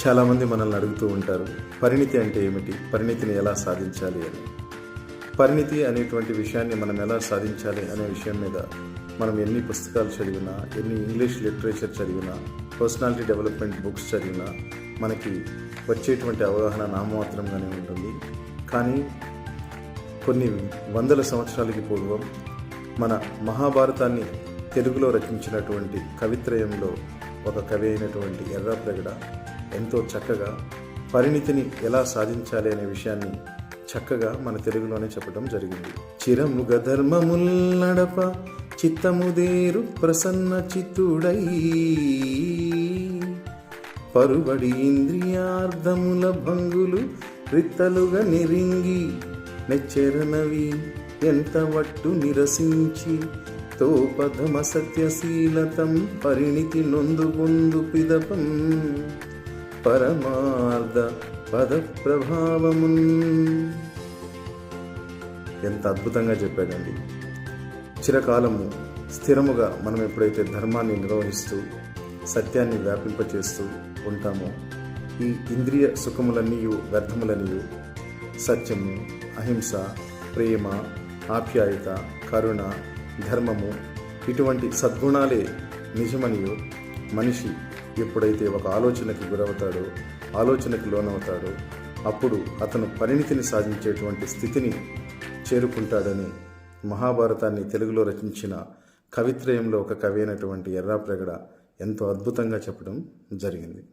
చాలామంది మనల్ని అడుగుతూ ఉంటారు, పరిణితి అంటే ఏమిటి, పరిణితిని ఎలా సాధించాలి అని. పరిణితి అనేటువంటి విషయాన్ని మనం ఎలా సాధించాలి అనే విషయం మీద మనం ఎన్ని పుస్తకాలు చదివినా, ఎన్ని ఇంగ్లీష్ లిటరేచర్ చదివినా, పర్సనాలిటీ డెవలప్మెంట్ బుక్స్ చదివినా మనకి వచ్చేటువంటి అవగాహన నామమాత్రంగానే ఉంటుంది. కానీ కొన్ని వందల సంవత్సరాలకి పూర్వం మన మహాభారతాన్ని తెలుగులో రచించినటువంటి కవిత్రయంలో ఒక కవి అయినటువంటి ఎర్రాప్రగడ ఎంతో చక్కగా పరిణితిని ఎలా సాధించాలి అనే విషయాన్ని చక్కగా మన తెలుగులోనే చెప్పడం జరిగింది. చిరముగ ధర్మముల్ నడప చిత్తముదేరు ప్రసన్న చిత్తుడై, పరుబడి ఇంద్రియార్థముల భంగులు రిత్తలుగా నిరింగి, నెచ్చెరనవి ఎంత వట్టు నిరసించి, తోపధమ సత్యశీలతం పరిణితి నొందు పిదపం, పరమార్థ పద ప్రభావమున్. ఎంత అద్భుతంగా చెప్పాడండి. చిరకాలము స్థిరముగా మనం ఎప్పుడైతే ధర్మాన్ని నిర్వహిస్తూ సత్యాన్ని వ్యాపింపచేస్తూ ఉంటామో, ఈ ఇంద్రియ సుఖములన్నీ వ్యర్థములన్నీ సత్యము, అహింస, ప్రేమ, ఆప్యాయత, కరుణ, ధర్మము ఇటువంటి సద్గుణాలే నిజమనియు మనిషి ఎప్పుడైతే ఒక ఆలోచనకి గురవుతాడో, ఆలోచనకి లోనవుతాడో, అప్పుడు అతను పరిణితిని సాధించేటువంటి స్థితిని చేరుకుంటాడని మహాభారతాన్ని తెలుగులో రచించిన కవిత్రయంలో ఒక కవి అయినటువంటి ఎర్రాప్రగడ ఎంతో అద్భుతంగా చెప్పడం జరిగింది.